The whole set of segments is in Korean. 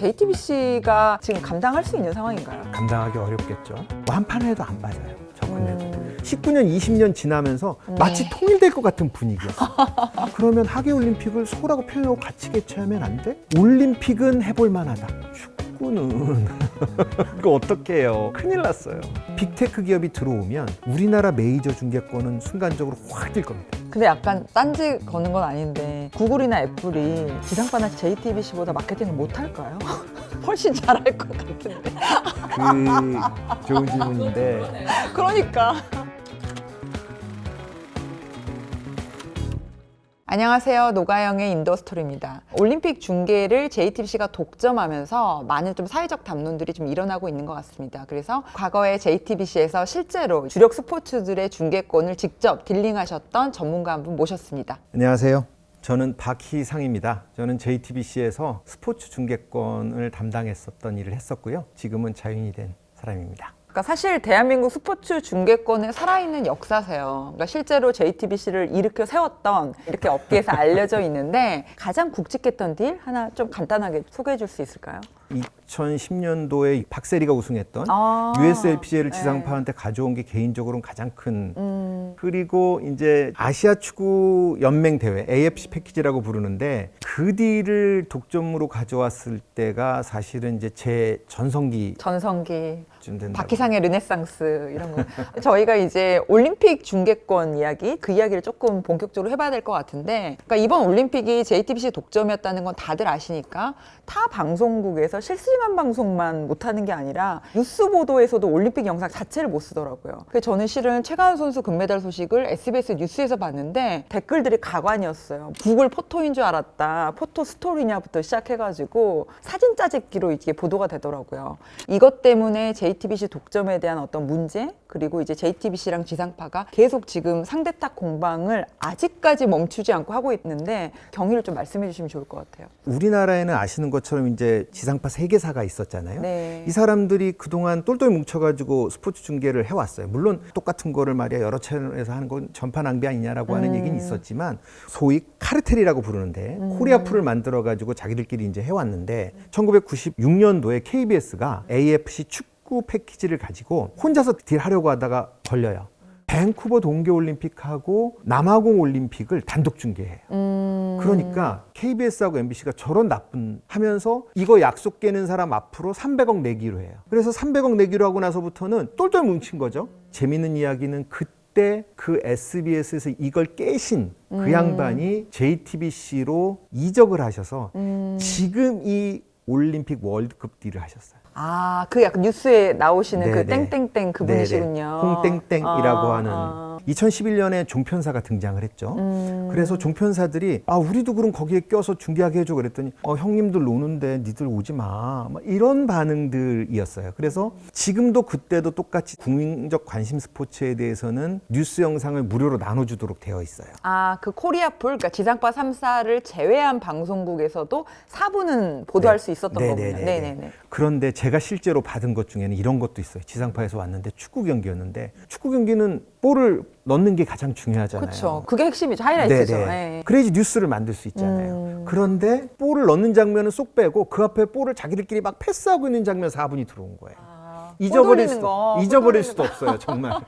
JTBC가 지금 감당할 수 있는 상황인가요? 감당하기 어렵겠죠. 한 판 해도 안 빠져요. 접근해도. 19년, 20년 지나면서 마치 통일될 것 같은 분위기였어. 그러면 하계올림픽을 서울하고 평양하고 같이 개최하면 안 돼? 올림픽은 해볼 만하다. 축구는 이거 어떻게 해요? 큰일 났어요. 빅테크 기업이 들어오면 우리나라 메이저 중계권은 순간적으로 확 뛸 겁니다. 근데 약간 딴지 거는 건 아닌데 구글이나 애플이 지상파나 JTBC보다 마케팅을 못할까요? 훨씬 잘할 것 같은데. 좋은 질문인데 그러니까. 안녕하세요. 노가영의 인더스토리입니다. 올림픽 중계를 JTBC가 독점하면서 많은 좀 사회적 담론들이 좀 일어나고 있는 것 같습니다. 그래서 과거에 JTBC에서 실제로 주력 스포츠들의 중계권을 직접 딜링하셨던 전문가 한 분 모셨습니다. 안녕하세요. 저는 박희상입니다. 저는 JTBC에서 스포츠 중계권을 담당했었던 일을 했었고요. 지금은 자유인이 된 사람입니다. 그러니까 사실 대한민국 스포츠 중계권의 살아있는 역사세요. 그러니까 실제로 JTBC를 일으켜 세웠던 이렇게 업계에서 알려져 있는데 가장 굵직했던 딜 하나 좀 간단하게 소개해 줄 수 있을까요? 2010년도에 박세리가 우승했던 USLPGA를 지상파한테 가져온 게 개인적으로는 가장 큰 그리고 이제 아시아 축구 연맹 대회 AFC 패키지라고 부르는데 그 딜을 독점으로 가져왔을 때가 사실은 이제 제 전성기 박희상의 르네상스 이런 거 저희가 이제 올림픽 중계권 이야기 그 이야기를 조금 본격적으로 해봐야 될 것 같은데 그러니까 이번 올림픽이 JTBC 독점이었다는 건 다들 아시니까 타 방송국에서 실시간 방송만 못하는 게 아니라 뉴스 보도에서도 올림픽 영상 자체를 못 쓰더라고요. 그래서 저는 실은 최가은 선수 금메달 소식을 SBS 뉴스에서 봤는데 댓글들이 가관이었어요. 구글 포토인 줄 알았다. 포토 스토리냐부터 시작해가지고 사진 짜집기로 이게 보도가 되더라고요. 이것 때문에 JTBC 독점에 대한 어떤 문제 그리고 이제 JTBC랑 지상파가 계속 지금 상대탁 공방을 아직까지 멈추지 않고 하고 있는데 경위를 좀 말씀해 주시면 좋을 것 같아요. 우리나라에는 아시는 것처럼 이제 지상파 3개사가 있었잖아요. 네. 이 사람들이 그동안 똘똘 뭉쳐가지고 스포츠 중계를 해왔어요. 물론 똑같은 거를 말이야 여러 채널에서 하는 건 전파 낭비 아니냐라고 하는 얘기는 있었지만 소위 카르텔이라고 부르는데 코리아풀을 만들어가지고 자기들끼리 이제 해왔는데 1996년도에 KBS가 AFC 축구 패키지를 가지고 혼자서 딜하려고 하다가 걸려요. 밴쿠버 동계올림픽하고 남아공 올림픽을 단독 중계해요. 그러니까 KBS하고 MBC가 저런 나쁜 하면서 이거 약속 깨는 사람 앞으로 300억 내기로 해요. 그래서 300억 내기로 하고 나서부터는 똘똘 뭉친 거죠. 재밌는 이야기는 그때 그 SBS에서 이걸 깨신 그 양반이 JTBC로 이적을 하셔서 지금 이 올림픽 월드컵 딜을 하셨어요. 아, 그 약간 뉴스에 나오시는 네네. 그 땡땡땡 그분이시군요. 홍땡땡이라고 하는 2011년에 종편사가 등장을 했죠. 그래서 종편사들이 우리도 그럼 거기에 껴서 중계하게 해줘 그랬더니 형님들 노는데 니들 오지 마. 막 이런 반응들이었어요. 그래서 지금도 그때도 똑같이 국민적 관심 스포츠에 대해서는 뉴스 영상을 무료로 나눠주도록 되어 있어요. 아, 그 코리아풀, 그러니까 지상파 3사를 제외한 방송국에서도 4부는 보도할 수 있었던 거군요. 네네네. 그런데 제가 실제로 받은 것 중에는 이런 것도 있어요. 지상파에서 왔는데 축구 경기였는데 축구 경기는 볼을 넣는 게 가장 중요하잖아요. 그렇죠. 그게 핵심이죠. 하이라이트죠. 네. 그래야지 뉴스를 만들 수 있잖아요. 그런데 볼을 넣는 장면은 쏙 빼고 그 앞에 볼을 자기들끼리 막 패스하고 있는 장면 4분이 들어온 거예요. 잊어버릴 수도 없어요, 정말.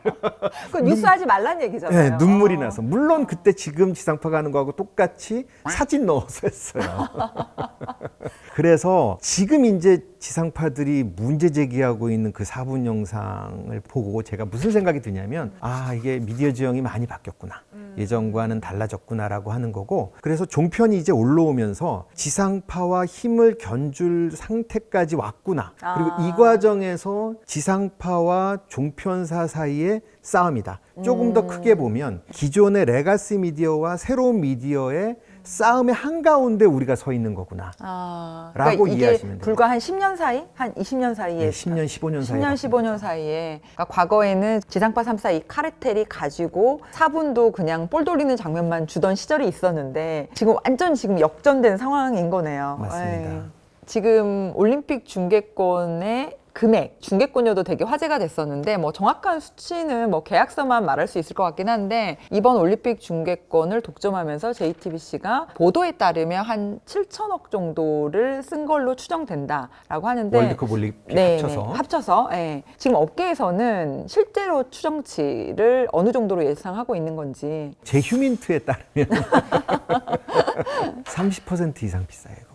그 뉴스 하지 말란 얘기잖아요. 네, 눈물이 나서. 물론 그때 지금 지상파가 하는 거하고 똑같이 사진 넣어서 했어요. 그래서 지금 이제 지상파들이 문제 제기하고 있는 그 4분 영상을 보고 제가 무슨 생각이 드냐면 이게 미디어 지형이 많이 바뀌었구나. 예전과는 달라졌구나라고 하는 거고 그래서 종편이 이제 올라오면서 지상파와 힘을 견줄 상태까지 왔구나. 그리고 이 과정에서 지상파와 종편사 사이의 싸움이다. 조금 더 크게 보면 기존의 레가시 미디어와 새로운 미디어의 싸움의 한가운데 우리가 서 있는 거구나 라고 이게 이해하시면 됩니다. 불과 한 10년 사이? 한 20년 사이에 10년, 15년 사이 10년, 15년 사이에 그러니까 과거에는 지상파 3사 이 카르텔이 가지고 4분도 그냥 볼 돌리는 장면만 주던 시절이 있었는데 지금 완전 지금 역전된 상황인 거네요. 맞습니다. 지금 올림픽 중계권의 금액, 중계권료도 되게 화제가 됐었는데 뭐 정확한 수치는 뭐 계약서만 말할 수 있을 것 같긴 한데 이번 올림픽 중계권을 독점하면서 JTBC가 보도에 따르면 한 7천억 정도를 쓴 걸로 추정된다라고 하는데 월드컵 올림픽 네, 합쳐서. 네, 합쳐서 예. 지금 업계에서는 실제로 추정치를 어느 정도로 예상하고 있는 건지 제 휴민트에 따르면 30% 이상 비싸요, 이거보다.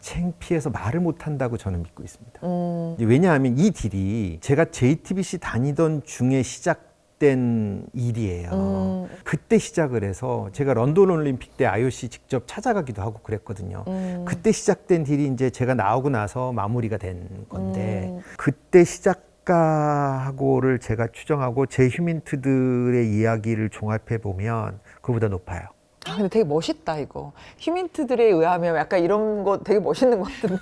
창피해서 말을 못한다고 저는 믿고 있습니다. 왜냐하면 이 딜이 제가 JTBC 다니던 중에 시작된 일이에요. 그때 시작을 해서 제가 런던 올림픽 때 IOC 직접 찾아가기도 하고 그랬거든요. 그때 시작된 딜이 이제 제가 나오고 나서 마무리가 된 건데 그때 시작가하고를 제가 추정하고 제 휴민트들의 이야기를 종합해 보면 그보다 높아요. 아, 근데 되게 멋있다 이거. 휴민트들에 의하면 약간 이런 거 되게 멋있는 것 같은데.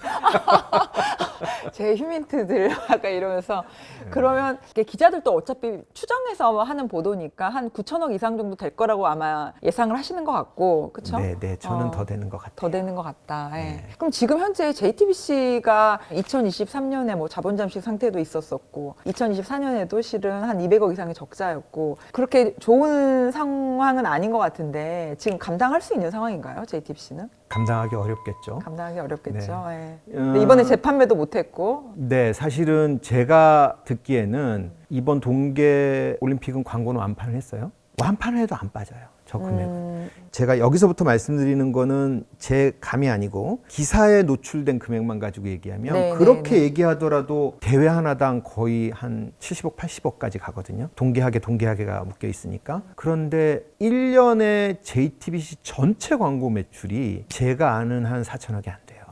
제 휴민트들 약간 이러면서 그러면 이게 기자들도 어차피 추정해서 하는 보도니까 한 9천억 이상 정도 될 거라고 아마 예상을 하시는 것 같고, 그렇죠? 네, 네, 저는 더 되는 것 같아요. 더 되는 것 같다. 예. 네. 그럼 지금 현재 JTBC가 2023년에 뭐 자본 잠식 상태도 있었었고, 2024년에도 실은 한 200억 이상의 적자였고, 그렇게 좋은 상황은 아닌 것 같은데 지금 감당할 수 있는 상황인가요, JTBC는? 감당하기 어렵겠죠. 감당하기 어렵겠죠. 네. 예. 근데 이번에 재판매도 못했고. 네, 사실은 제가 듣기에는 이번 동계 올림픽은 광고는 완판을 했어요. 완판을 해도 안 빠져요, 저 금액은. 제가 여기서부터 말씀드리는 거는 제 감이 아니고 기사에 노출된 금액만 가지고 얘기하면 네, 그렇게 네, 네. 얘기하더라도 대회 하나당 거의 한 70억, 80억까지 가거든요. 동계하계가 묶여 있으니까. 그런데 1년에 JTBC 전체 광고 매출이 제가 아는 한 4천억이 안 돼요.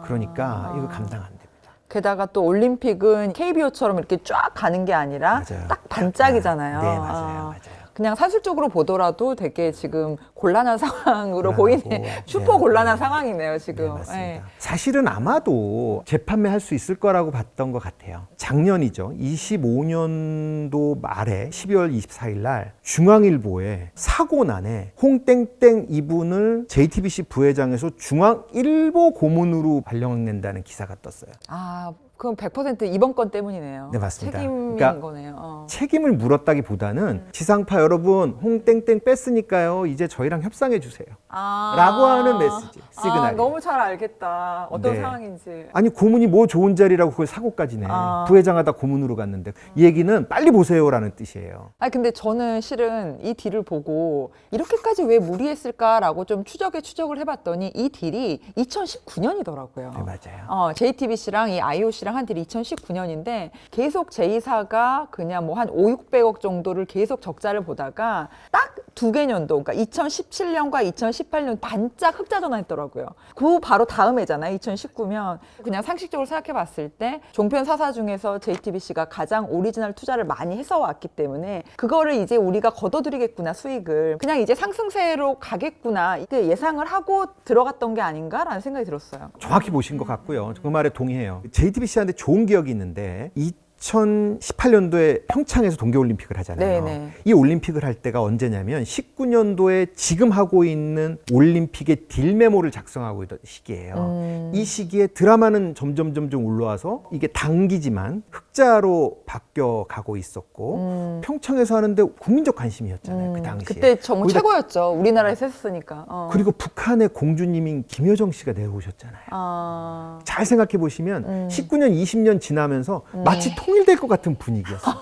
그러니까 이거 감당 안 됩니다. 게다가 또 올림픽은 KBO처럼 이렇게 쫙 가는 게 아니라 맞아요. 딱 반짝이잖아요. 네, 맞아요. 맞아요. 그냥 사실적으로 보더라도 되게 지금 곤란한 상황으로 곤란하고, 보이네. 슈퍼 네, 곤란한 네. 상황이네요, 네, 지금. 맞습니다. 예. 사실은 아마도 재판매 할 수 있을 거라고 봤던 것 같아요. 작년이죠. 25년도 말에 12월 24일 날 중앙일보에 사고난에 홍땡땡 이분을 JTBC 부회장에서 중앙일보 고문으로 발령낸다는 기사가 떴어요. 아, 그럼 100% 이번 건 때문이네요. 네, 맞습니다. 책임인 그러니까 거네요. 책임을 물었다기보다는 지상파 여러분 홍땡땡 뺐으니까요. 이제 저희랑 협상해 주세요. 라고 하는 메시지, 시그널이에요. 너무 잘 알겠다. 어떤 네. 상황인지. 아니 고문이 뭐 좋은 자리라고 그걸 사고까지 내. 아. 부회장하다 고문으로 갔는데 이 얘기는 빨리 보세요라는 뜻이에요. 아니 근데 저는 실은 이 딜을 보고 이렇게까지 왜 무리했을까라고 좀 추적을 해봤더니 이 딜이 2019년이더라고요. 네, 맞아요. JTBC랑 이 IOC랑 한 딜이 2019년인데 계속 J사가 그냥 뭐 한 5,600억 정도를 계속 적자를 보다가 딱 두 개 년도, 그러니까 2017년과 2018년 반짝 흑자 전환했더라고요. 그 바로 다음 해잖아요. 2019면 그냥 상식적으로 생각해봤을 때 종편 사사 중에서 JTBC가 가장 오리지널 투자를 많이 해서 왔기 때문에 그거를 이제 우리가 걷어들이겠구나, 수익을. 그냥 이제 상승세로 가겠구나 이렇게 예상을 하고 들어갔던 게 아닌가라는 생각이 들었어요. 정확히 보신 것 같고요. 그 말에 동의해요. JTBC한테 좋은 기억이 있는데 2018년도에 평창에서 동계올림픽을 하잖아요. 네네. 이 올림픽을 할 때가 언제냐면 19년도에 지금 하고 있는 올림픽의 딜 메모를 작성하고 있던 시기예요. 이 시기에 드라마는 점점 올라와서 이게 단기지만 흑자로 바뀌어 가고 있었고 평창에서 하는데 국민적 관심이었잖아요. 그 당시에. 그때 정말 거기다 최고였죠. 우리나라에서 했으니까. 그리고 북한의 공주님인 김여정 씨가 내려오셨잖아요. 잘 생각해 보시면 19년, 20년 지나면서 마치 통일될 것 같은 분위기였어요.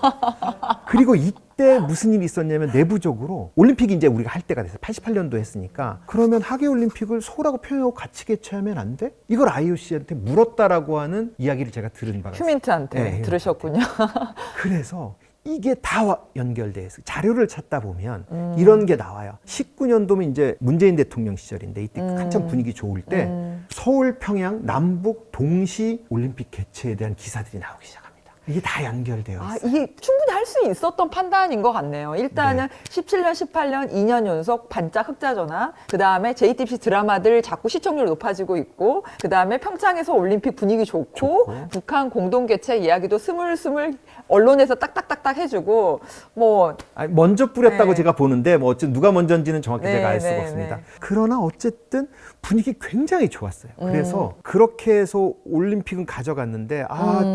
그리고 이때 무슨 일이 있었냐면 내부적으로 올림픽이 이제 우리가 할 때가 됐어요. 88년도 했으니까 그러면 하계올림픽을 서울하고 평양하고 같이 개최하면 안 돼? 이걸 IOC한테 물었다라고 하는 이야기를 제가 들은 바가 있어요. 휴민트한테 네, 들으셨군요. 그래서 이게 다 연결돼 있어요. 자료를 찾다 보면 이런 게 나와요. 19년도면 이제 문재인 대통령 시절인데 이때 한참 분위기 좋을 때 서울, 평양, 남북 동시 올림픽 개최에 대한 기사들이 나오기 시작합니다. 이게 다 연결되어 아, 있어요. 이게 충분히 할 수 있었던 판단인 것 같네요. 일단은 17년, 18년, 2년 연속 반짝 흑자 전환, 그 다음에 JTBC 드라마들 자꾸 시청률 높아지고 있고, 그 다음에 평창에서 올림픽 분위기 좋고, 북한 공동 개최 이야기도 스물스물 언론에서 딱딱딱딱 해주고, 뭐 아니, 먼저 뿌렸다고 네. 제가 보는데 뭐 어쨌든 누가 먼저인지는 정확히 네, 제가 알 수가 네, 없습니다. 네. 그러나 어쨌든 분위기 굉장히 좋았어요. 그래서 그렇게 해서 올림픽은 가져갔는데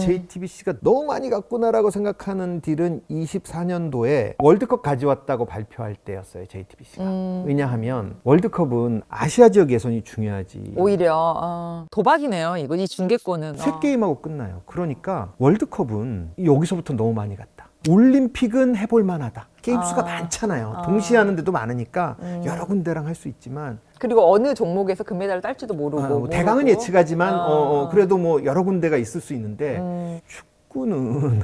JTBC가 너무 많이 갔구나라고 생각하는 딜은 24년도에 월드컵 가져왔다고 발표할 때였어요. JTBC가. 왜냐하면 월드컵은 아시아 지역 예선이 중요하지. 오히려 도박이네요. 이거 이 중계권은. 세 게임하고 끝나요. 그러니까 월드컵은 여기서부터 너무 많이 갔다. 올림픽은 해볼 만하다. 게임 수가 많잖아요. 동시에 하는데도 많으니까 여러 군데랑 할 수 있지만 그리고 어느 종목에서 금메달을 딸지도 모르고. 대강은 모르고. 예측하지만 그래도 뭐 여러 군데가 있을 수 있는데 축구는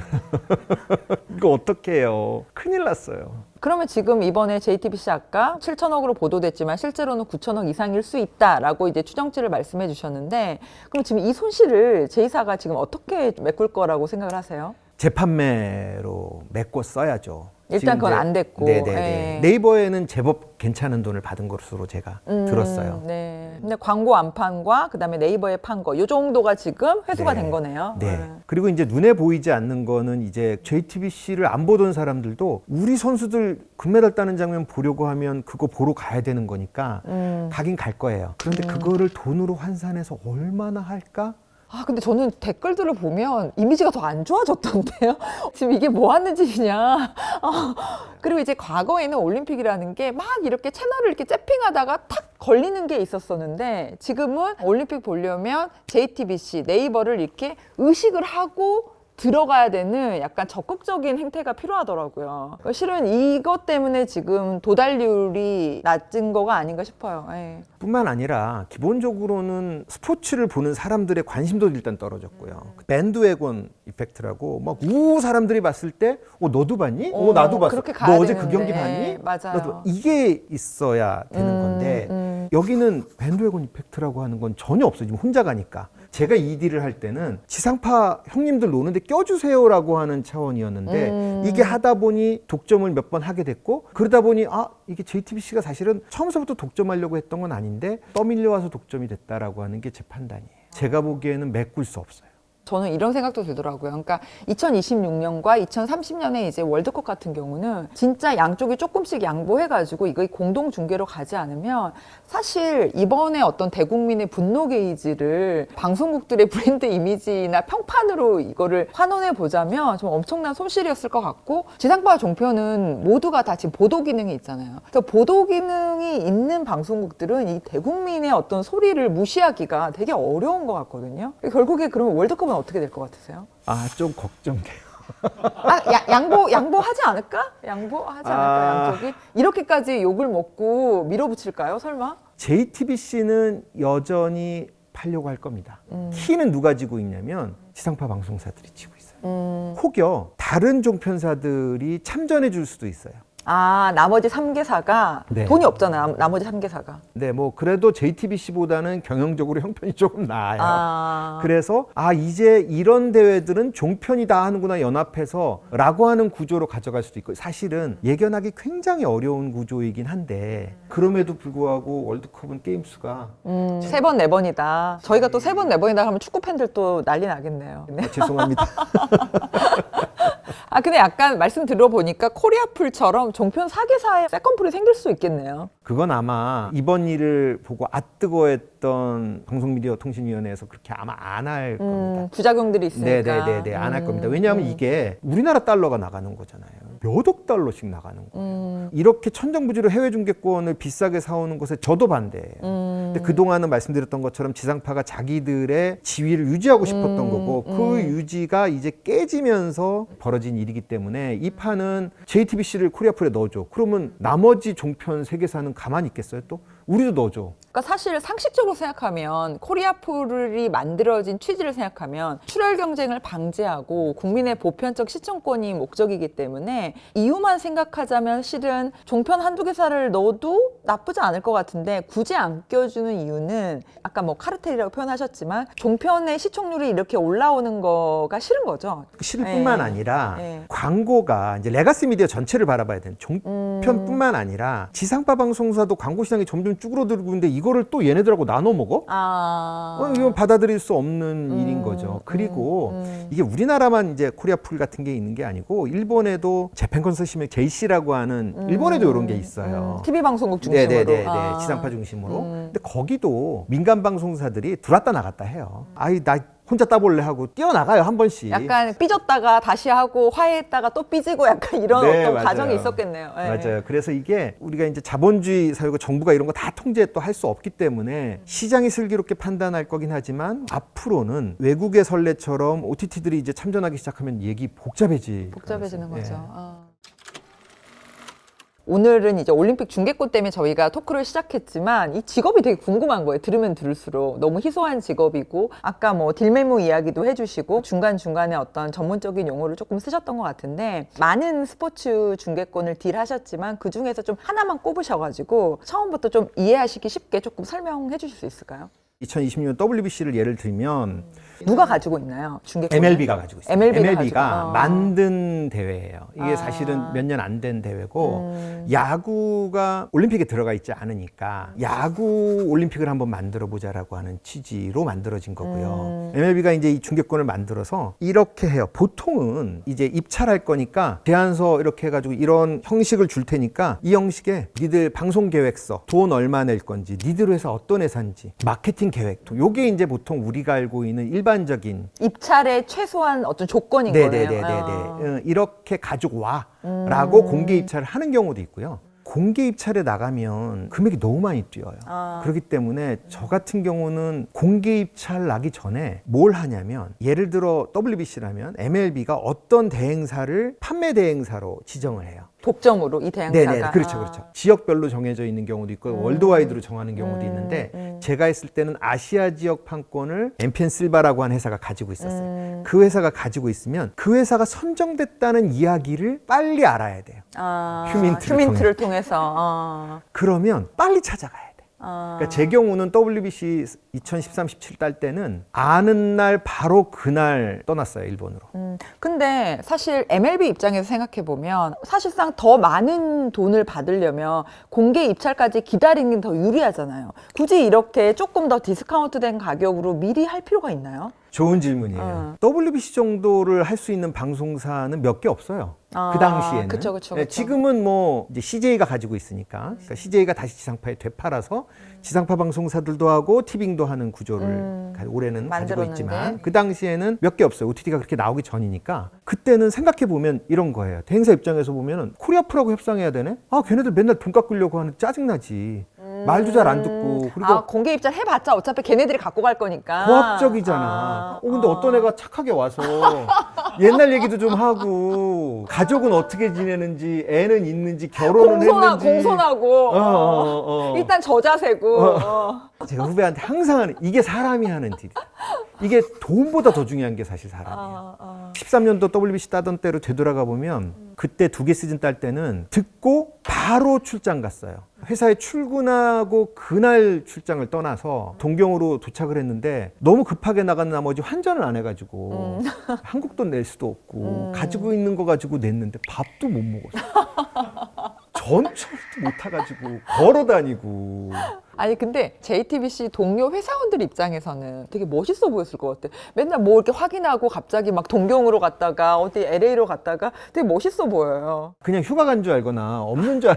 이거 어떻게 해요? 큰일 났어요. 그러면 지금 이번에 JTBC 아까 7천억으로 보도됐지만 실제로는 9천억 이상일 수 있다라고 이제 추정치를 말씀해 주셨는데, 그럼 지금 이 손실을 J사가 지금 어떻게 메꿀 거라고 생각을 하세요? 재판매로 메꿔 써야죠. 일단 그건 안 됐고. 네네네. 네이버에는 제법 괜찮은 돈을 받은 것으로 제가 들었어요. 네. 근데 광고 안판과 그다음에 네이버에 판 거, 요 정도가 지금 회수가 된 거네요. 네. 그리고 이제 눈에 보이지 않는 거는 이제 JTBC를 안 보던 사람들도 우리 선수들 금메달 따는 장면 보려고 하면 그거 보러 가야 되는 거니까 가긴 갈 거예요. 그런데 그거를 돈으로 환산해서 얼마나 할까? 아, 근데 저는 댓글들을 보면 이미지가 더 안 좋아졌던데요? 지금 이게 뭐 하는 짓이냐. 그리고 이제 과거에는 올림픽이라는 게 막 이렇게 채널을 이렇게 째핑하다가 탁 걸리는 게 있었었는데, 지금은 올림픽 보려면 JTBC, 네이버를 이렇게 의식을 하고 들어가야 되는 약간 적극적인 행태가 필요하더라고요. 실은 이것 때문에 지금 도달률이 낮은 거가 아닌가 싶어요. 예. 뿐만 아니라 기본적으로는 스포츠를 보는 사람들의 관심도 일단 떨어졌고요. 밴드웨건 이펙트라고 막 사람들이 봤을 때 너도 봤니? 나도 봤어. 그렇게 가야 너 어제 그 되는데. 경기 봤니? 맞아요. 이게 있어야 되는 건데 여기는 밴드웨건 이펙트라고 하는 건 전혀 없어요. 지금 혼자 가니까. 제가 이 딜을 할 때는 지상파 형님들 노는데 껴주세요라고 하는 차원이었는데 이게 하다 보니 독점을 몇 번 하게 됐고, 그러다 보니 이게 JTBC가 사실은 처음서부터 독점하려고 했던 건 아닌데 떠밀려와서 독점이 됐다라고 하는 게 제 판단이에요. 제가 보기에는 메꿀 수 없어요. 저는 이런 생각도 들더라고요. 그러니까 2026년과 2030년에 이제 월드컵 같은 경우는 진짜 양쪽이 조금씩 양보해가지고 이거 공동 중계로 가지 않으면 사실 이번에 어떤 대국민의 분노 게이지를 방송국들의 브랜드 이미지나 평판으로 이거를 환원해 보자면 좀 엄청난 손실이었을 것 같고, 지상파 종편은 모두가 다 지금 보도 기능이 있잖아요. 그래서 보도 기능이 있는 방송국들은 이 대국민의 어떤 소리를 무시하기가 되게 어려운 것 같거든요. 결국에 그러면 월드컵은 어떻게 될 것 같으세요? 좀 걱정돼요. 양보하지 않을까? 양보하지 않을까, 양쪽이? 이렇게까지 욕을 먹고 밀어붙일까요, 설마? JTBC는 여전히 팔려고 할 겁니다. 키는 누가 지고 있냐면 지상파 방송사들이 지고 있어요. 혹여 다른 종편사들이 참전해 줄 수도 있어요. 나머지 3개사가 네. 돈이 없잖아요. 나머지 3개사가. 네, 뭐 그래도 JTBC보다는 경영적으로 형편이 조금 나아요. 그래서 이제 이런 대회들은 종편이다 하는구나, 연합해서 라고 하는 구조로 가져갈 수도 있고, 사실은 예견하기 굉장히 어려운 구조이긴 한데 그럼에도 불구하고 월드컵은 게임 수가 3번, 4번이다. 저희가 또 3번, 4번이다 하면 축구 팬들 또 난리 나겠네요. 네. 죄송합니다. 근데 약간 말씀 들어보니까 코리아풀처럼 종편 4개사의 세컨풀이 생길 수 있겠네요. 그건 아마 이번 일을 보고 뜨거워했던 방송미디어통신위원회에서 그렇게 아마 안 할 겁니다. 부작용들이 있으니까. 네네네, 안 할 겁니다. 왜냐하면 이게 우리나라 달러가 나가는 거잖아요. 몇 억 달러씩 나가는 거예요. 이렇게 천정부지로 해외 중계권을 비싸게 사오는 것에 저도 반대예요. 근데 그동안은 말씀드렸던 것처럼 지상파가 자기들의 지위를 유지하고 싶었던 거고, 그 유지가 이제 깨지면서 벌어진 일이기 때문에 이 판은 JTBC를 코리아풀에 넣어줘. 그러면 나머지 종편 3개사는 가만히 있겠어요 또? 우리도 넣어줘. 그러니까 사실 상식적으로 생각하면 코리아풀이 만들어진 취지를 생각하면 출혈 경쟁을 방지하고 국민의 보편적 시청권이 목적이기 때문에 이유만 생각하자면 실은 종편 한두 개사를 넣어도 나쁘지 않을 것 같은데 굳이 안 껴주는 이유는 아까 뭐 카르텔이라고 표현하셨지만 종편의 시청률이 이렇게 올라오는 거가 싫은 거죠. 싫을 뿐만 네. 아니라 네. 광고가 이제 레가시 미디어 전체를 바라봐야 되는 종편뿐만 아니라 지상파 방송사도 광고 시장이 점점 쭈그러들고 있는데 이거를 또 얘네들하고 나눠 먹어? 이건 받아들일 수 없는 일인 거죠. 그리고 이게 우리나라만 이제 코리아풀 같은 게 있는 게 아니고 일본에도 재팬 컨소시엄의 JC라고 하는 일본에도 이런 게 있어요. TV 방송국 중심으로. 네네네, 지상파 중심으로. 근데 거기도 민간 방송사들이 들어왔다 나갔다 해요. 아이 나 혼자 따볼래 하고 뛰어나가요 한 번씩. 약간 삐졌다가 다시 하고 화해했다가 또 삐지고 약간 이런 네, 어떤 맞아요. 과정이 있었겠네요. 네. 맞아요. 그래서 이게 우리가 이제 자본주의 사회고 정부가 이런 거 다 통제 또 할 수 없기 때문에 시장이 슬기롭게 판단할 거긴 하지만 앞으로는 외국의 선례처럼 OTT들이 이제 참전하기 시작하면 얘기 복잡해지는 거죠. 오늘은 이제 올림픽 중계권 때문에 저희가 토크를 시작했지만 이 직업이 되게 궁금한 거예요. 들으면 들을수록 너무 희소한 직업이고 아까 뭐 딜메모 이야기도 해주시고 중간중간에 어떤 전문적인 용어를 조금 쓰셨던 것 같은데 많은 스포츠 중계권을 딜하셨지만 그중에서 좀 하나만 꼽으셔가지고 처음부터 좀 이해하시기 쉽게 조금 설명해 주실 수 있을까요? 2026년 WBC를 예를 들면 누가 가지고 있나요? 중계권 MLB가 가지고 있어요. MLB가 가 만든 대회예요. 이게 사실은 몇 년 안 된 대회고 야구가 올림픽에 들어가 있지 않으니까 야구 올림픽을 한번 만들어 보자라고 하는 취지로 만들어진 거고요. MLB가 이제 이 중계권을 만들어서 이렇게 해요. 보통은 이제 입찰할 거니까 제안서 이렇게 해가지고 이런 형식을 줄 테니까 이 형식에 니들 방송 계획서, 돈 얼마 낼 건지, 니들 회사 어떤 회사인지, 마케팅 계획도 요게 이제 보통 우리가 알고 있는 일반적인 입찰의 최소한 어떤 조건인 거네요. 네네네네. 이렇게 가지고 와라고 공개 입찰을 하는 경우도 있고요. 공개 입찰에 나가면 금액이 너무 많이 뛰어요. 그렇기 때문에 저 같은 경우는 공개 입찰 나기 전에 뭘 하냐면 예를 들어 WBC라면 MLB가 어떤 대행사를 판매 대행사로 지정을 해요. 독점으로 이 대행사가. 네네, 그렇죠. 지역별로 정해져 있는 경우도 있고 월드와이드로 정하는 경우도 있는데 제가 했을 때는 아시아 지역 판권을 엠피엔 실바라고 하는 회사가 가지고 있었어요. 그 회사가 가지고 있으면 그 회사가 선정됐다는 이야기를 빨리 알아야 돼요. 휴민트를 통해서. 그러면 빨리 찾아가야 돼. 그러니까 제 경우는 WBC 2013-17 딸 때는 아는 날 바로 그날 떠났어요, 일본으로. 근데 사실 MLB 입장에서 생각해 보면 사실상 더 많은 돈을 받으려면 공개 입찰까지 기다리는 게 더 유리하잖아요. 굳이 이렇게 조금 더 디스카운트된 가격으로 미리 할 필요가 있나요? 좋은 질문이에요. WBC 정도를 할 수 있는 방송사는 몇 개 없어요. 그 당시에는. 그쵸. 지금은 뭐 이제 CJ가 가지고 있으니까 그러니까 CJ가 다시 지상파에 되팔아서 지상파 방송사들도 하고 티빙도 하는 구조를 올해는 가지고 만들었는데. 있지만 그 당시에는 몇 개 없어요. OTT가 그렇게 나오기 전이니까 그때는 생각해 보면 이런 거예요. 대행사 입장에서 보면은 코리아프라고 협상해야 되네? 걔네들 맨날 돈 깎으려고 하는 짜증나지. 말도 잘 안 듣고 그리고 공개 입찰 해봤자 어차피 걔네들이 갖고 갈 거니까 고압적이잖아. 근데 어떤 애가 착하게 와서 옛날 얘기도 좀 하고 가족은 어떻게 지내는지 애는 있는지 결혼은 했는지 공손하고 일단 저자세고 제가 후배한테 항상 하는 이게 사람이 하는 딜이야. 이게 돈보다 더 중요한 게 사실 사람이에요. 13년도 WBC 따던 때로 되돌아가 보면 그때 2개 시즌 딸 때는 듣고 바로 출장 갔어요. 회사에 출근하고 그날 출장을 떠나서 동경으로 도착을 했는데 너무 급하게 나간 나머지 환전을 안 해가지고 한국 돈 낼 수도 없고 가지고 있는 거 가지고 냈는데 밥도 못 먹었어. 전철도 못 타가지고 걸어 다니고. 아니 근데 JTBC 동료 회사원들 입장에서는 되게 멋있어 보였을 것 같아. 맨날 뭐 이렇게 확인하고 갑자기 막 동경으로 갔다가 어디 LA로 갔다가 되게 멋있어 보여요. 그냥 휴가 간 줄 알거나 없는 줄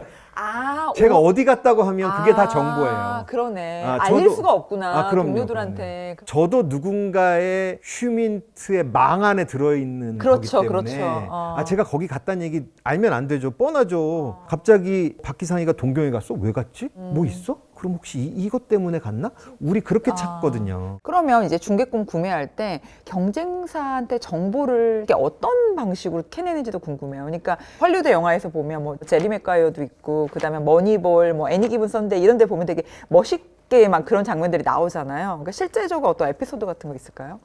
제가 어디 갔다고 하면 그게 다 정보예요. 그러네. 저도, 알릴 수가 없구나. 그럼요, 동료들한테. 그럼요. 저도 누군가의 휴민트의 망 안에 들어있는 거기 때문에 제가 거기 갔다는 얘기 알면 안 되죠. 뻔하죠. 갑자기 박 기상이가 동경에 갔어? 왜 갔지? 뭐 있어? 그럼 혹시 이것 때문에 갔나? 우리 그렇게 찾거든요. 그러면 이제 중개권 구매할 때 경쟁사한테 정보를 이게 어떤 방식으로 캐내는지도 궁금해요. 그러니까 헐리우드 영화에서 보면 뭐 제리 맥과이어도 있고 그다음에 머니볼, 뭐 애니 기분 선데이 이런 데 보면 되게 멋있게 막 그런 장면들이 나오잖아요. 그러니까 실제적으로 어떤 에피소드 같은 거 있을까요?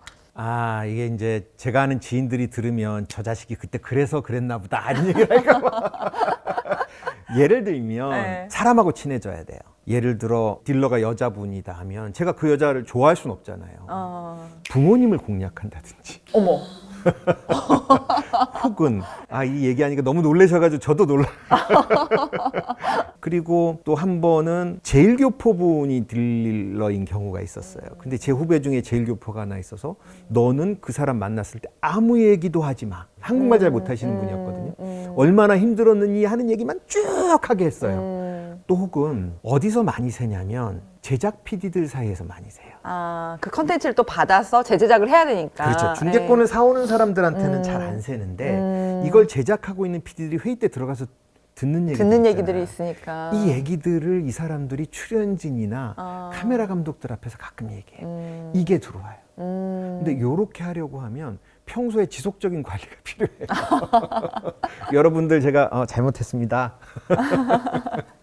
이게 이제 제가 아는 지인들이 들으면 저 자식이 그때 그래서 그랬나 보다 이런 얘기를 할까 봐. 예를 들면 네. 사람하고 친해져야 돼요. 예를 들어 딜러가 여자분이다 하면 제가 그 여자를 좋아할 수는 없잖아요. 부모님을 공략한다든지 어머. 혹은 이 얘기하니까 너무 놀라셔가지고 저도 놀라요. 그리고 또 한 번은 제일교포분이 딜러인 경우가 있었어요. 근데 제 후배 중에 제일교포가 하나 있어서 너는 그 사람 만났을 때 아무 얘기도 하지 마. 한국말 잘 못하시는 분이었거든요. 얼마나 힘들었느니 하는 얘기만 쭉 하게 했어요. 또 혹은 어디서 많이 새냐면 제작 PD들 사이에서 많이 새요. 그 컨텐츠를 또 받아서 재제작을 해야 되니까. 그렇죠. 중개권을 사오는 사람들한테는 잘 안 새는데 이걸 제작하고 있는 PD들이 회의 때 들어가서 듣는 얘기들이 있으니까. 이 얘기들을 이 사람들이 출연진이나 카메라 감독들 앞에서 가끔 얘기해요. 이게 들어와요. 근데 이렇게 하려고 하면 평소에 지속적인 관리가 필요해요. 여러분들 제가 잘못했습니다.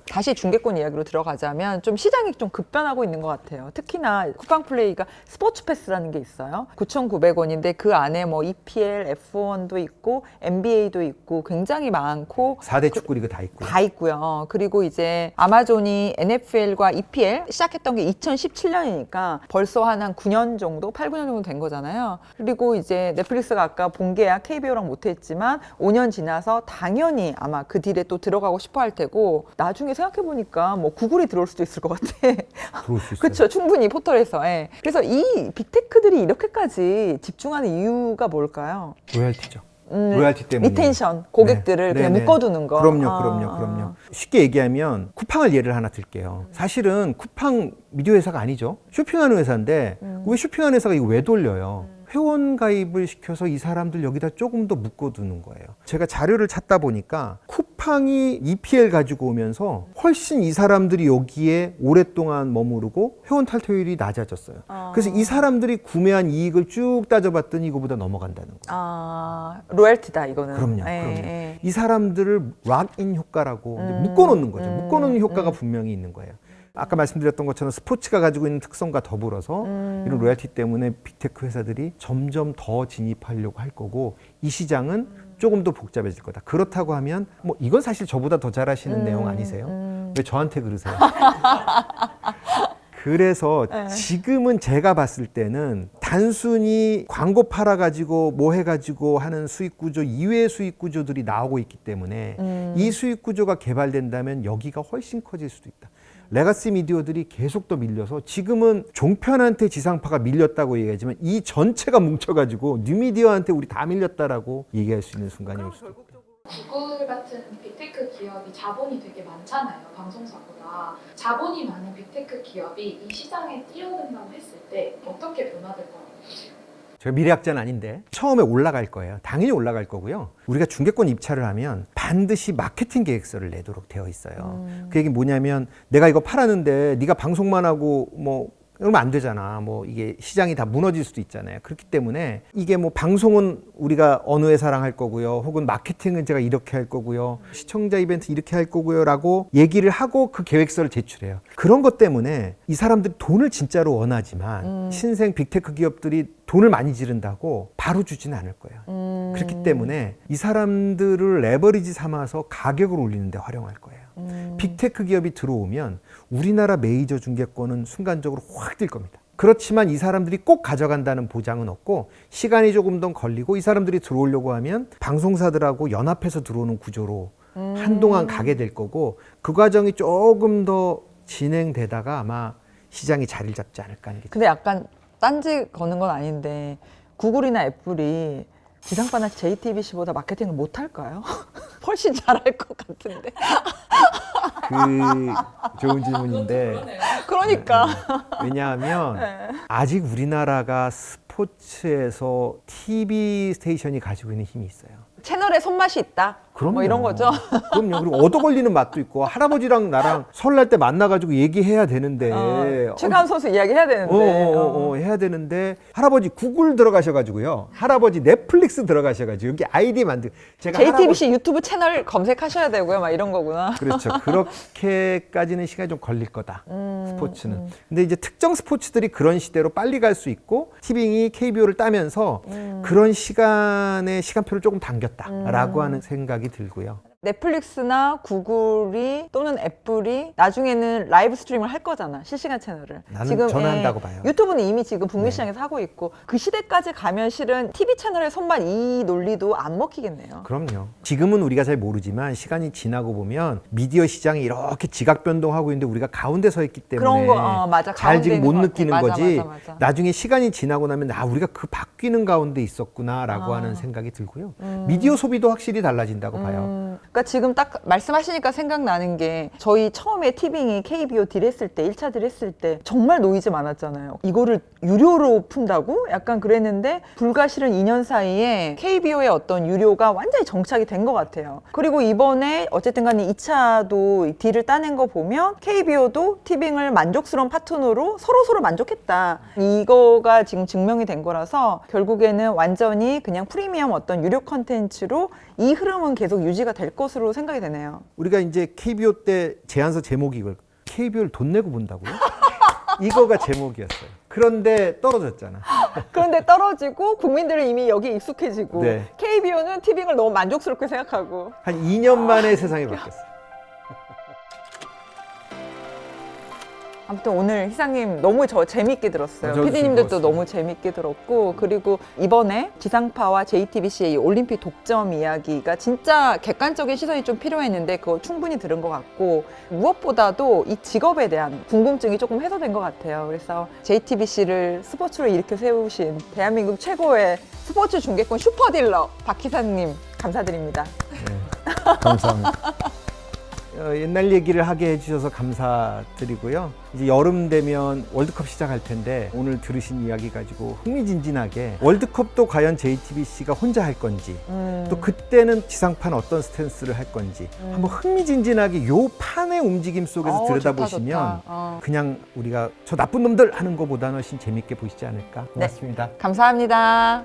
다시 중개권 이야기로 들어가자면 좀 시장이 좀 급변하고 있는 것 같아요. 특히나 쿠팡플레이가 스포츠 패스라는 게 있어요. 9,900원인데 그 안에 뭐 EPL, F1도 있고 NBA도 있고 굉장히 많고 4대 축구 리그 다 있고요. 다 있고요. 그리고 이제 아마존이 NFL과 EPL 시작했던 게 2017년이니까 벌써 한 9년 정도, 8, 9년 정도 된 거잖아요. 그리고 이제 넷플릭스가 아까 본계약 KBO랑 못했지만 5년 지나서 당연히 아마 그 딜에 또 들어가고 싶어 할 테고 나중에 생각해보니까 뭐 구글이 들어올 수도 있을 것 같아. 들어올 수 있어요. 그렇죠. 충분히 포털에서. 예. 그래서 이 빅테크들이 이렇게까지 집중하는 이유가 뭘까요? 로얄티죠. 로얄티 때문에. 리텐션, 고객들을 그냥 묶어두는 거. 그럼요. 쉽게 얘기하면 쿠팡을 예를 하나 들게요. 사실은 쿠팡 미디어 회사가 아니죠. 쇼핑하는 회사인데 왜 쇼핑하는 회사가 이거 왜 돌려요? 회원 가입을 시켜서 이 사람들 여기다 조금 더 묶어두는 거예요. 제가 자료를 찾다 보니까 쿠팡이 EPL 가지고 오면서 훨씬 이 사람들이 여기에 오랫동안 머무르고 회원 탈퇴율이 낮아졌어요. 그래서 이 사람들이 구매한 이익을 쭉 따져봤더니 이거보다 넘어간다는 거예요. 로열티다 이거는. 그럼요. 이 사람들을 락인 효과라고 이제 묶어놓는 거죠. 묶어놓는 효과가 분명히 있는 거예요. 아까 말씀드렸던 것처럼 스포츠가 가지고 있는 특성과 더불어서 이런 로얄티 때문에 빅테크 회사들이 점점 더 진입하려고 할 거고 이 시장은 조금 더 복잡해질 거다. 그렇다고 하면 뭐 이건 사실 저보다 더 잘하시는 내용 아니세요? 왜 저한테 그러세요? 그래서 지금은 제가 봤을 때는 단순히 광고 팔아가지고 뭐 해가지고 하는 수익 구조 이외의 수익 구조들이 나오고 있기 때문에 이 수익 구조가 개발된다면 여기가 훨씬 커질 수도 있다. 레가시 미디어들이 계속 더 밀려서 지금은 종편한테 지상파가 밀렸다고 얘기하지만 이 전체가 뭉쳐가지고 뉴미디어한테 우리 다 밀렸다라고 얘기할 수 있는 순간이 올 수도 있다. 구글 같은 빅테크 기업이 자본이 되게 많잖아요. 방송사보다. 자본이 많은 빅테크 기업이 이 시장에 뛰어든다고 했을 때 어떻게 변화될 거라고 보세요? 제가 미래학자는 아닌데 처음에 올라갈 거예요. 당연히 올라갈 거고요. 우리가 중개권 입찰을 하면 반드시 마케팅 계획서를 내도록 되어 있어요. 그 얘기 뭐냐면 내가 이거 팔았는데 네가 방송만 하고 뭐 그러면 안 되잖아. 뭐 이게 시장이 다 무너질 수도 있잖아요. 그렇기 때문에 이게 뭐 방송은 우리가 어느 회사랑 할 거고요. 혹은 마케팅은 제가 이렇게 할 거고요. 시청자 이벤트 이렇게 할 거고요. 라고 얘기를 하고 그 계획서를 제출해요. 그런 것 때문에 이 사람들이 돈을 진짜로 원하지만 신생 빅테크 기업들이 돈을 많이 지른다고 바로 주지는 않을 거예요. 그렇기 때문에 이 사람들을 레버리지 삼아서 가격을 올리는 데 활용할 거예요. 빅테크 기업이 들어오면 우리나라 메이저 중개권은 순간적으로 확 뛸 겁니다. 그렇지만 이 사람들이 꼭 가져간다는 보장은 없고 시간이 조금 더 걸리고 이 사람들이 들어오려고 하면 방송사들하고 연합해서 들어오는 구조로 한동안 가게 될 거고 그 과정이 조금 더 진행되다가 아마 시장이 자리를 잡지 않을까 하는 게. 근데 약간 딴지 거는 건 아닌데 구글이나 애플이 지상파나 JTBC보다 마케팅을 못 할까요? 훨씬 잘할 것 같은데. 좋은 질문인데. 그러니까. 왜냐하면 아직 우리나라가 스포츠에서 TV 스테이션이 가지고 있는 힘이 있어요. 채널의 채널에 손맛이 있다. 그럼요. 뭐 이런 거죠. 그럼요. 그리고 얻어 걸리는 맛도 있고 할아버지랑 나랑 설날 때 만나가지고 얘기해야 되는데 최강 선수 이야기 해야 되는데. 해야 되는데 할아버지 구글 들어가셔가지고요. 할아버지 넷플릭스 들어가셔가지고 여기 아이디 제가 JTBC 유튜브 채널 검색하셔야 되고요. 막 이런 거구나. 그렇죠. 그렇게까지는 시간이 좀 걸릴 거다. 스포츠는. 근데 이제 특정 스포츠들이 그런 시대로 빨리 갈 수 있고 티빙이 KBO를 따면서 그런 시간표를 조금 당겼다라고 하는 생각이 들고요. 넷플릭스나 구글이 또는 애플이 나중에는 라이브 스트리밍을 할 거잖아. 실시간 채널을. 나는 저는 한다고 봐요. 유튜브는 이미 지금 북미 시장에서 하고 있고 그 시대까지 가면 실은 TV 채널의 손맛 이 논리도 안 먹히겠네요. 그럼요. 지금은 우리가 잘 모르지만 시간이 지나고 보면 미디어 시장이 이렇게 지각 변동하고 있는데 우리가 가운데 서 있기 때문에 그런 거 맞아. 잘 가운데 지금 못 있는 것 느끼는 같아. 거지. 맞아. 나중에 시간이 지나고 나면 우리가 그 바뀌는 가운데 있었구나라고 하는 생각이 들고요. 미디어 소비도 확실히 달라진다고 봐요. 그러니까 지금 딱 말씀하시니까 생각나는 게 저희 처음에 티빙이 KBO 딜 했을 때 1차 딜 했을 때 정말 노이즈 많았잖아요. 이거를 유료로 푼다고? 약간 그랬는데 불과 실은 2년 사이에 KBO의 어떤 유료가 완전히 정착이 된 것 같아요. 그리고 이번에 어쨌든 간에 2차도 딜을 따낸 거 보면 KBO도 티빙을 만족스러운 파트너로 서로 만족했다. 이거가 지금 증명이 된 거라서 결국에는 완전히 그냥 프리미엄 어떤 유료 컨텐츠로 이 흐름은 계속 유지가 될 것으로 생각이 되네요. 우리가 이제 KBO 때 제안서 제목이 이걸 KBO를 돈 내고 본다고요? 이거가 제목이었어요. 그런데 떨어졌잖아. 그런데 떨어지고 국민들은 이미 여기에 익숙해지고 네. KBO는 티빙을 너무 만족스럽게 생각하고 한 2년 만에 세상이 바뀌었어요. 아무튼 오늘 희상님 너무 재밌게 들었어요. 저도 PD님들도 즐거웠어요. 너무 재밌게 들었고 그리고 이번에 지상파와 JTBC의 이 올림픽 독점 이야기가 진짜 객관적인 시선이 좀 필요했는데 그걸 충분히 들은 것 같고 무엇보다도 이 직업에 대한 궁금증이 조금 해소된 것 같아요. 그래서 JTBC를 스포츠로 일으켜 세우신 대한민국 최고의 스포츠 중계권 슈퍼딜러 박희상님 감사드립니다. 네, 감사합니다. 옛날 얘기를 하게 해주셔서 감사드리고요. 이제 여름 되면 월드컵 시작할 텐데 오늘 들으신 이야기 가지고 흥미진진하게 월드컵도 과연 JTBC가 혼자 할 건지 또 그때는 지상파는 어떤 스탠스를 할 건지 한번 흥미진진하게 요 판의 움직임 속에서 들여다보시면 좋다. 그냥 우리가 저 나쁜 놈들 하는 것보다는 훨씬 재밌게 보시지 않을까. 고맙습니다. 감사합니다.